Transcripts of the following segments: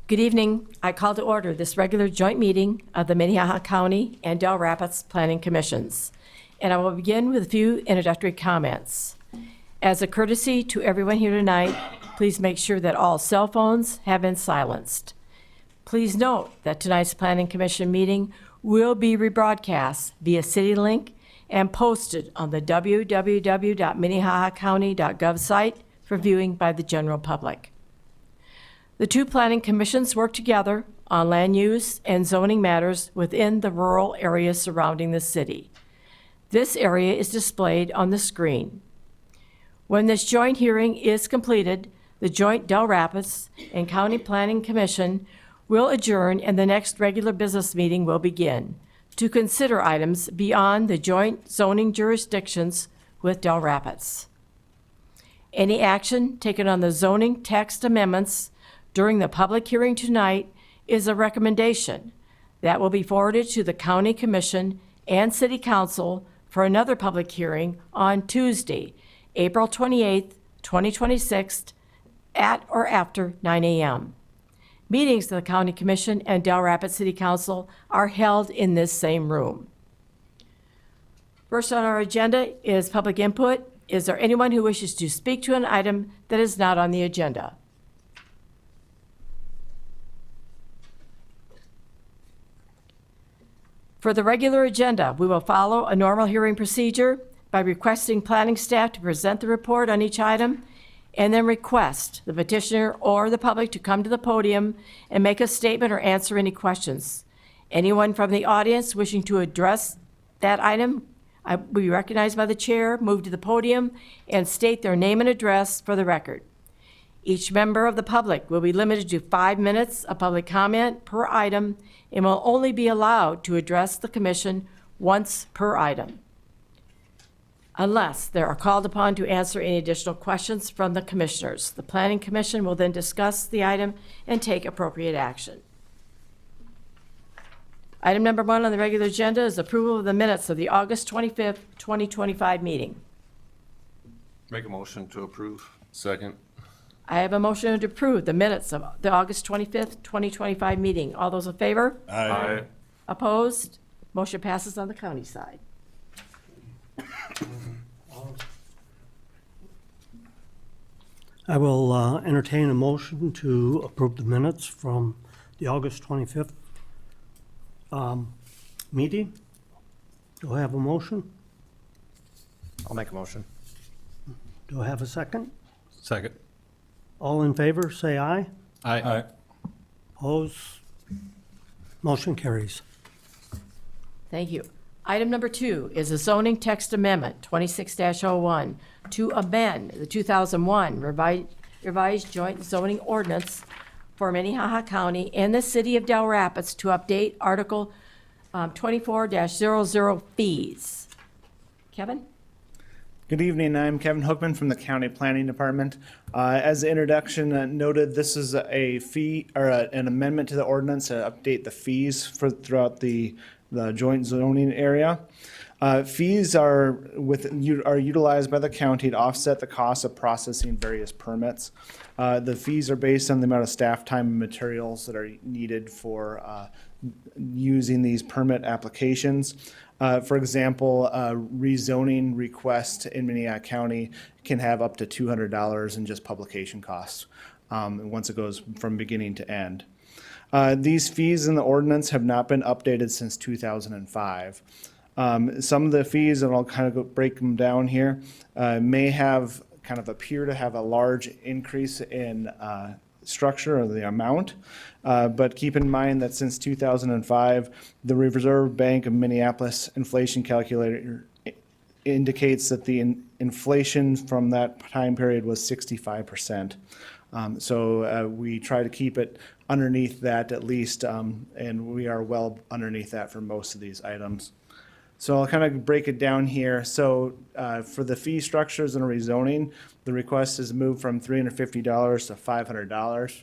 Good evening. I call to order this regular joint meeting of the Minnehaha County and Dell Rapids Planning Commissions. And I will begin with a few introductory comments. As a courtesy to everyone here tonight, please make sure that all cell phones have been silenced. Please note that tonight's Planning Commission meeting will be rebroadcast via CityLink and posted on the www.minnehahacounty.gov site for viewing by the general public. The two planning commissions work together on land use and zoning matters within the rural areas surrounding the city. This area is displayed on the screen. When this joint hearing is completed, the joint Dell Rapids and County Planning Commission will adjourn and the next regular business meeting will begin to consider items beyond the joint zoning jurisdictions with Dell Rapids. Any action taken on the zoning text amendments during the public hearing tonight is a recommendation that will be forwarded to the County Commission and City Council for another public hearing on Tuesday, April 28th, 2026, at or after 9 a.m. Meetings of the County Commission and Dell Rapids City Council are held in this same room. First on our agenda is public input. Is there anyone who wishes to speak to an item that is not on the agenda? For the regular agenda, we will follow a normal hearing procedure by requesting planning staff to present the report on each item and then request the petitioner or the public to come to the podium and make a statement or answer any questions. Anyone from the audience wishing to address that item will be recognized by the chair, move to the podium, and state their name and address for the record. Each member of the public will be limited to 5 minutes of public comment per item and will only be allowed to address the commission once per item, unless they are called upon to answer any additional questions from the commissioners. The Planning Commission will then discuss the item and take appropriate action. Item number 1 on the regular agenda is approval of the minutes of the August 25th, 2025 meeting. Make a motion to approve. Second. I have a motion to approve the minutes of the August 25th, 2025 meeting. All those in favor? Aye. Opposed? Motion passes on the county side. I will entertain a motion to approve the minutes from the August 25th meeting. Do I have a motion? I'll make a motion. Do I have a second? Second. All in favor, say aye. Aye. Opposed? Motion carries. Thank you. Item number 2 is a zoning text amendment, 26-01, to amend the 2001 revised joint zoning ordinance for Minnehaha County and the City of Dell Rapids to update Article 24-00 fees. Kevin? Good evening. I'm Kevin Hookman from the County Planning Department. As the introduction noted, this is a fee or an amendment to the ordinance to update the fees throughout the joint zoning area. Fees are utilized by the county to offset the cost of processing various permits. The fees are based on the amount of staff time and materials that are needed for using these permit applications. For example, a rezoning request in Minnehaha County can have up to $200 in just publication costs once it goes from beginning to end. These fees in the ordinance have not been updated since 2005. Some of the fees, and I'll kind of break them down here, may have kind of appear to have a large increase in structure or the amount. But keep in mind that since 2005, the Reserve Bank of Minneapolis inflation calculator indicates that the inflation from that time period was 65%. So we try to keep it underneath that at least, and we are well underneath that for most of these items. So I'll kind of break it down here. So for the fee structures and rezoning, the request is moved from $350 to $500.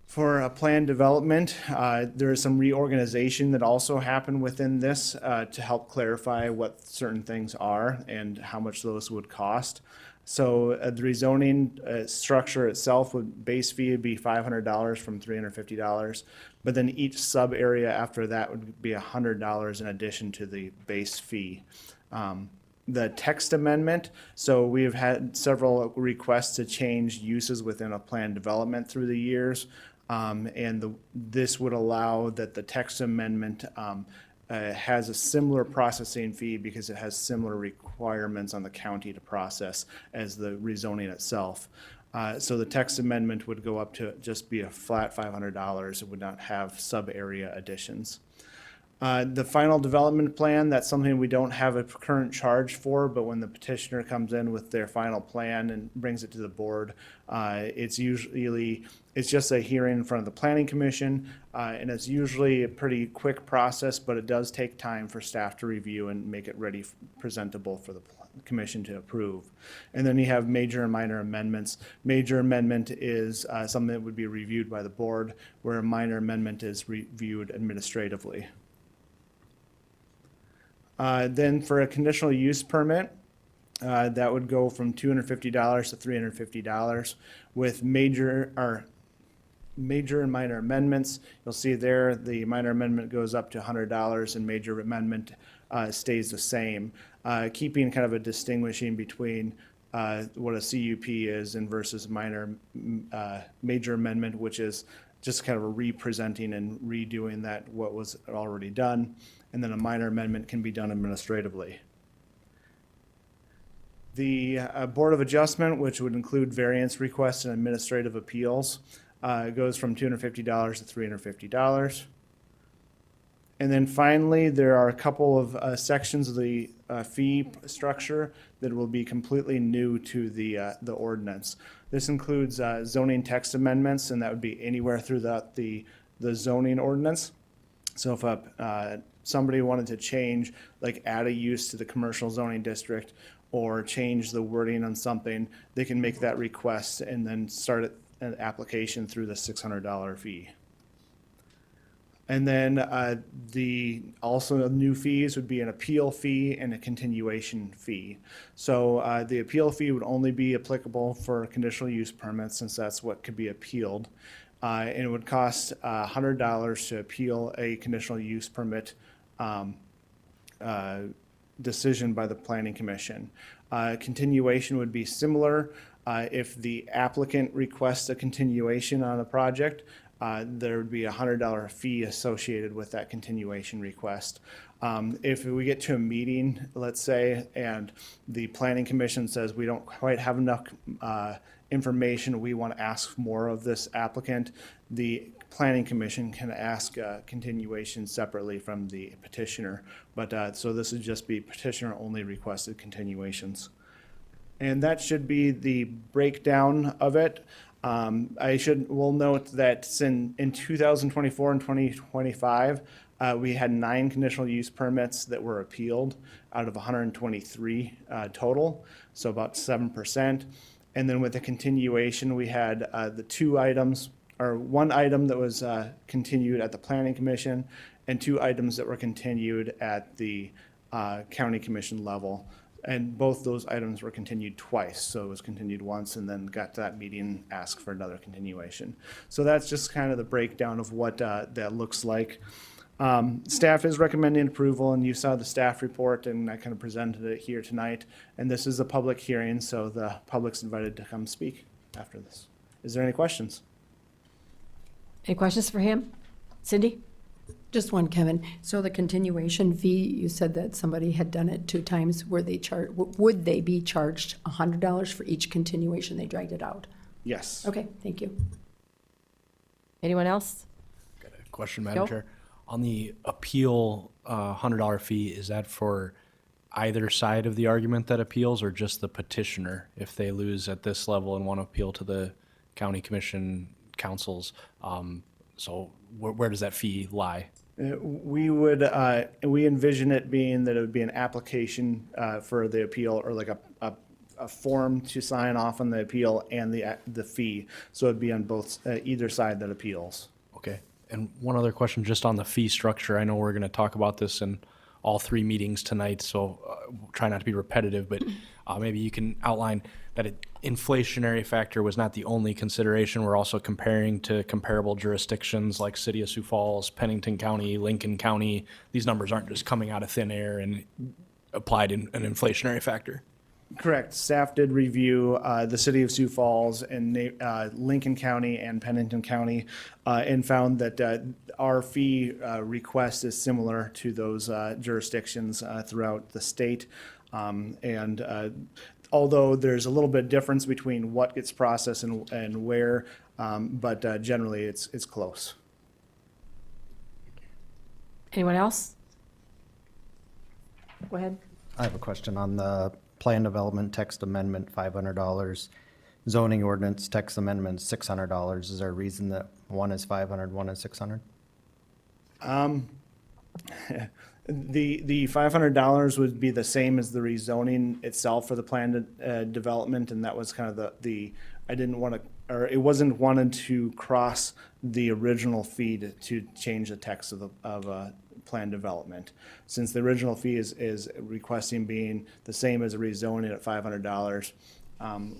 For planned development, there is some reorganization that also happened within this to help clarify what certain things are and how much those would cost. So the rezoning structure itself base fee would be $500 from $350, but then each sub area after that would be $100 in addition to the base fee. The text amendment, so we've had several requests to change uses within a planned development through the years. This would allow that the text amendment has a similar processing fee because it has similar requirements on the county to process as the rezoning itself. So the text amendment would go up to just be a flat $500. It would not have sub-area additions. The final development plan, that's something we don't have a current charge for, but when the petitioner comes in with their final plan and brings it to the board, it's just a hearing in front of the planning commission, and it's usually a pretty quick process, but it does take time for staff to review and make it ready, presentable for the commission to approve. And then you have major and minor amendments. Major amendment is something that would be reviewed by the board, where a minor amendment is reviewed administratively. Then for a conditional use permit, that would go from $250 to $350 with major and minor amendments. You'll see there the minor amendment goes up to $100 and major amendment stays the same, keeping kind of a distinguishing between what a CUP is and versus major amendment, which is just kind of a representing and redoing that what was already done. And then a minor amendment can be done administratively. The Board of Adjustment, which would include variance requests and administrative appeals, goes from $250 to $350. And then finally, there are a couple of sections of the fee structure that will be completely new to the ordinance. This includes zoning text amendments, and that would be anywhere throughout the zoning ordinance. So if somebody wanted to change, like add a use to the commercial zoning district or change the wording on something, they can make that request and then start an application through the $600 fee. And then also new fees would be an appeal fee and a continuation fee. So the appeal fee would only be applicable for conditional use permits, since that's what could be appealed. And it would cost $100 to appeal a conditional use permit decision by the Planning Commission. Continuation would be similar. If the applicant requests a continuation on a project, there would be a $100 fee associated with that continuation request. If we get to a meeting, let's say, and the Planning Commission says we don't quite have enough information, we want to ask more of this applicant, the Planning Commission can ask continuation separately from the petitioner. But so this would just be petitioner only requested continuations. And that should be the breakdown of it. We'll note that in 2024 and 2025, we had 9 conditional use permits that were appealed out of 123 total, so about 7%. And then with the continuation, we had the 2 items, or 1 item that was continued at the Planning Commission and 2 items that were continued at the County Commission level. And both those items were continued twice. So it was continued once and then got to that meeting, asked for another continuation. So that's just kind of the breakdown of what that looks like. Staff is recommending approval, and you saw the staff report, and I kind of presented it here tonight. And this is a public hearing, so the public's invited to come speak after this. Is there any questions? Any questions for him? Cindy? Just one, Kevin. So the continuation fee, you said that somebody had done it 2 times. Would they be charged $100 for each continuation they dragged it out? Yes. Okay, thank you. Anyone else? Got a question, Joe? Madam Chair. On the appeal, $100 fee, is that for either side of the argument that appeals or just the petitioner? If they lose at this level and want to appeal to the county commission councils, so where does that fee lie? We would, we envision it being that it would be an application for the appeal, or like a form to sign off on the appeal and the fee. So it'd be on both, either side that appeals. Okay. And one other question, just on the fee structure. I know we're going to talk about this in all 3 meetings tonight, so try not to be repetitive, but maybe you can outline that inflationary factor was not the only consideration. We're also comparing to comparable jurisdictions like City of Sioux Falls, Pennington County, Lincoln County. These numbers aren't just coming out of thin air and applied in an inflationary factor. Correct. Staff did review the City of Sioux Falls and Lincoln County and Pennington County and found that our fee request is similar to those jurisdictions throughout the state. Although there's a little bit of difference between what gets processed and where, but generally it's close. Anyone else? Go ahead. I have a question on the plan development text amendment, $500. Zoning ordinance text amendment, $600. Is there a reason that one is 500, one is 600? The $500 would be the same as the rezoning itself for the plan development, and that was kind of I didn't want to, or it wasn't wanted to cross the original fee to change the text of plan development. Since the original fee is requesting being the same as a rezoning at $500,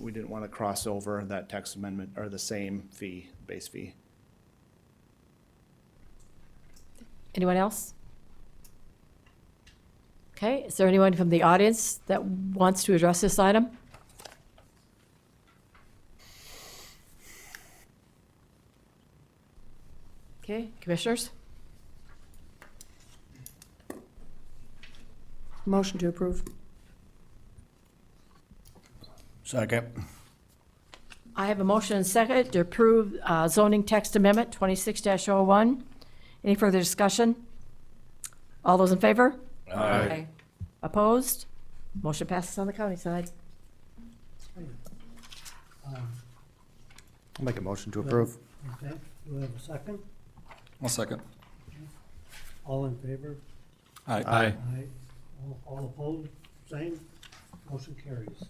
we didn't want to cross over that text amendment or the same fee, base fee. Anyone else? Okay, is there anyone from the audience that wants to address this item? Okay, commissioners? Motion to approve. Second. I have a motion and second to approve zoning text amendment 26-01. Any further discussion? All those in favor? Aye. Opposed? Motion passes on the county side. I'll make a motion to approve. Okay, do we have a second? I'll second. All in favor? Aye. Aye. All opposed, same? Motion carries.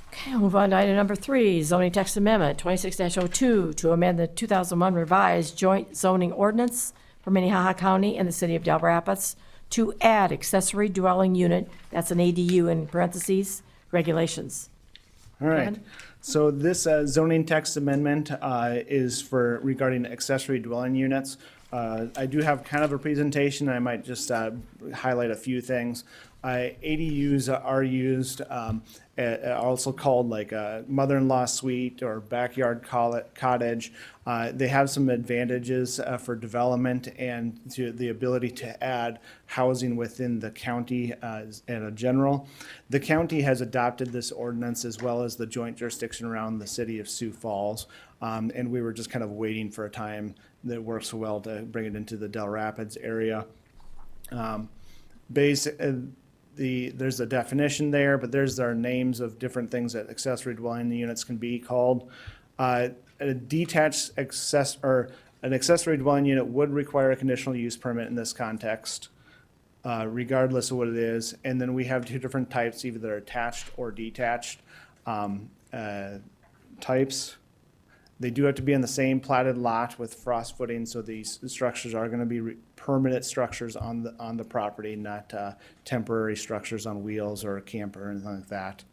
Okay, we'll move on to item number 3, zoning text amendment 26-02 to amend the 2001 revised joint zoning ordinance for Minnehaha County and the city of Del Rapids to add accessory dwelling unit, that's an ADU in parentheses, regulations. All right. Kevin? So this zoning text amendment is for regarding accessory dwelling units. I do have kind of a presentation. I might just highlight a few things. ADUs are used, also called like a mother-in-law suite or backyard cottage. They have some advantages for development and to the ability to add housing within the county in a general. The county has adopted this ordinance as well as the joint jurisdiction around the city of Sioux Falls. And we were just kind of waiting for a time that works well to bring it into the Del Rapids area. There's a definition there, but there's our names of different things that accessory dwelling units can be called. A detached an accessory dwelling unit would require a conditional use permit in this context, regardless of what it is. And then we have 2 different types, either they're attached or detached types. They do have to be on the same platted lot with frost footing, so these structures are going to be permanent structures on the property, not temporary structures on wheels or a camper or anything like that.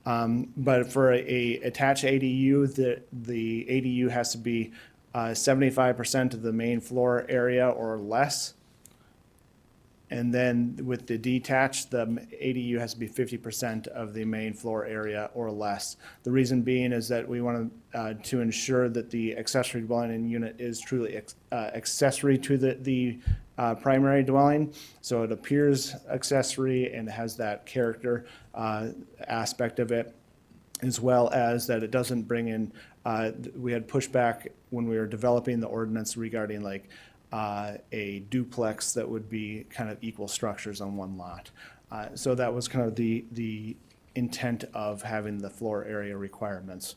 But for a attached ADU, the ADU has to be 75% of the main floor area or less. And then with the detached, the ADU has to be 50% of the main floor area or less. The reason being is that we want to ensure that the accessory dwelling unit is truly accessory to the primary dwelling. So it appears accessory and has that character aspect of it, as well as that it doesn't bring in, we had pushback when we were developing the ordinance regarding like a duplex that would be kind of equal structures on one lot. So that was kind of the intent of having the floor area requirements.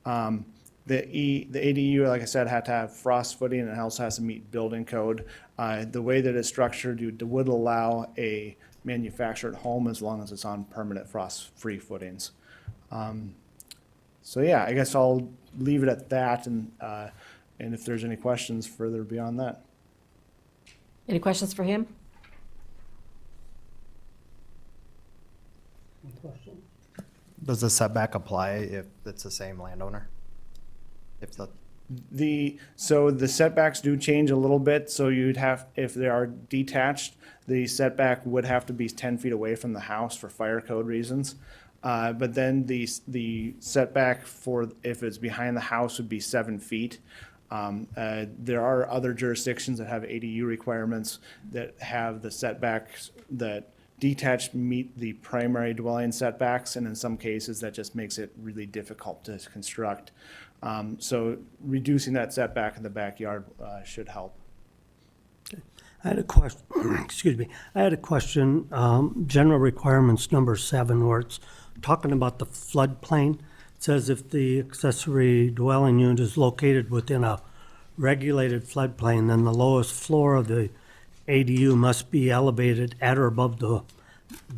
The ADU, like I said, had to have frost footing and it also has to meet building code. The way that it's structured, you would allow a manufactured home as long as it's on permanent frost-free footings. So yeah, I guess I'll leave it at that, and if there's any questions further beyond that. Any questions for him? Does the setback apply if it's the same landowner? If So the setbacks do change a little bit, so you'd have, if they are detached, the setback would have to be 10 feet away from the house for fire code reasons. But then the setback for, if it's behind the house, would be 7 feet. There are other jurisdictions that have ADU requirements that have the setbacks that detached meet the primary dwelling setbacks, and in some cases, that just makes it really difficult to construct. So reducing that setback in the backyard should help. I had a question, excuse me, I had a question, general requirements number 7, where it's talking about the floodplain. It says if the accessory dwelling unit is located within a regulated floodplain, then the lowest floor of the ADU must be elevated at or above the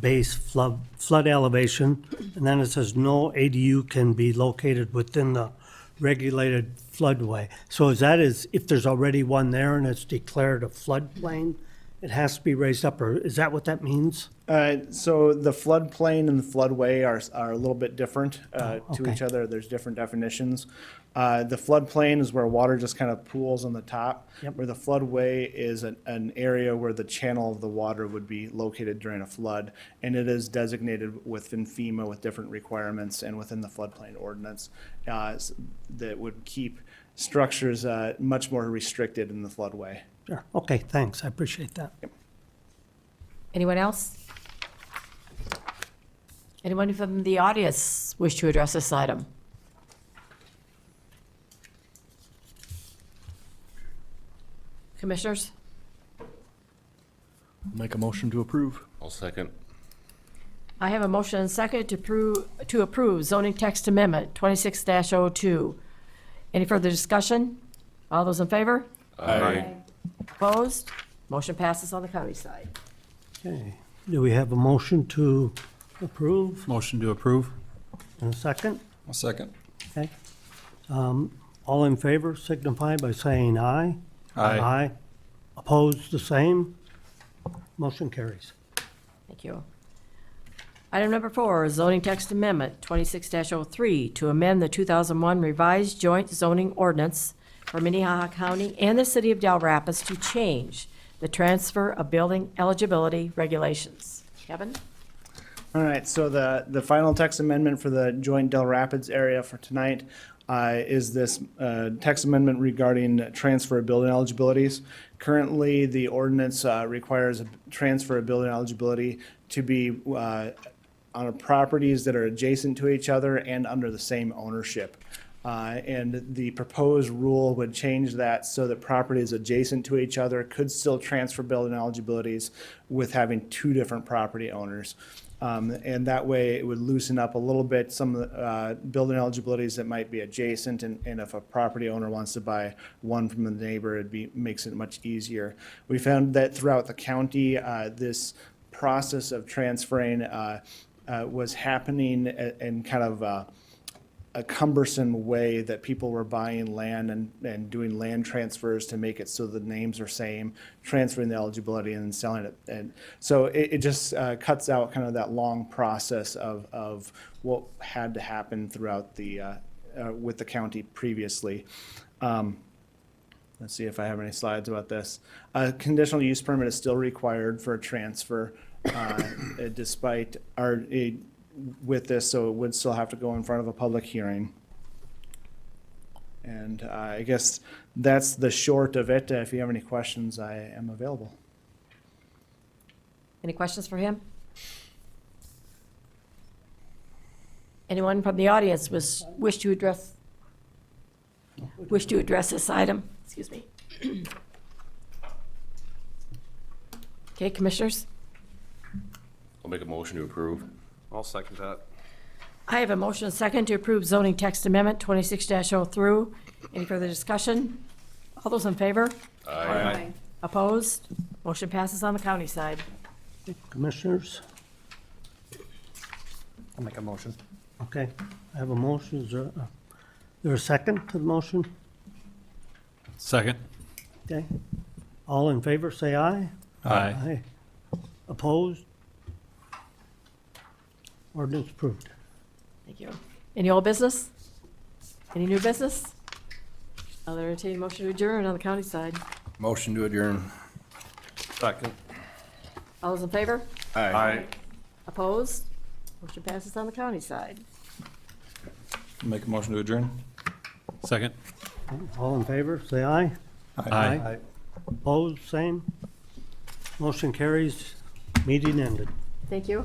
base flood elevation. And then it says no ADU can be located within the regulated floodway. So is if there's already one there and it's declared a floodplain, it has to be raised up, or is that what that means? So the floodplain and the floodway are a little bit different to okay. each other. There's different definitions. The floodplain is where water just kind of pools on the top, Yep. where the floodway is an area where the channel of the water would be located during a flood, and it is designated within FEMA with different requirements and within the floodplain ordinance that would keep structures much more restricted in the floodway. Sure, okay, thanks, I appreciate that. Anyone else? Anyone from the audience wish to address this item? Commissioners? Make a motion to approve. I'll second. I have a motion and second to approve zoning text amendment 26-02. Any further discussion? All those in favor? Aye. Opposed? Motion passes on the county side. Okay, do we have a motion to approve Motion to approve? in a second? I'll second. Okay. All in favor signify by saying aye. Aye. Opposed, the same. Motion carries. Thank you. Item number 4, zoning text amendment 26-03 to amend the 2001 revised joint zoning ordinance for Minnehaha County and the city of Dell Rapids to change the transfer of building eligibility regulations. Kevin? All right, so the final text amendment for the joint Dell Rapids area for tonight is this text amendment regarding transfer of building eligibilities. Currently, the ordinance requires a transfer of building eligibility to be on properties that are adjacent to each other and under the same ownership. And the proposed rule would change that so that properties adjacent to each other could still transfer building eligibilities with having 2 different property owners. And that way it would loosen up a little bit some of the building eligibilities that might be adjacent. And if a property owner wants to buy one from the neighbor, makes it much easier. We found that throughout the county, this process of transferring was happening in kind of a cumbersome way, that people were buying land and doing land transfers to make it so the names are same, transferring the eligibility and then selling it. And so it just cuts out kind of that long process of what had to happen throughout the, with the county previously. let's see if I have any slides about this. A conditional use permit is still required for a transfer, despite with this, so it would still have to go in front of a public hearing. And I guess that's the short of it. If you have any questions, I am available. Any questions for him? Anyone from the audience wish to address this item? Excuse me. Okay, commissioners? I'll make a motion to approve. I'll second that. I have a motion and second to approve zoning text amendment 26-0 through. Any further discussion? All those in favor? Aye. Opposed? Motion passes on the county side. Commissioners? I'll make a motion. Okay, I have a motion. Is there a second to the motion? Second. Okay. All in favor, say aye. Aye. Opposed? Ordinance approved. Thank you. Any old business? Any new business? I'll entertain a motion to adjourn on the county side. Motion to adjourn. Second. All those in favor? Aye. Opposed? Motion passes on the county side. Make a motion to adjourn. Second. All in favor, say aye. Aye. Opposed, same. Motion carries. Meeting ended. Thank you.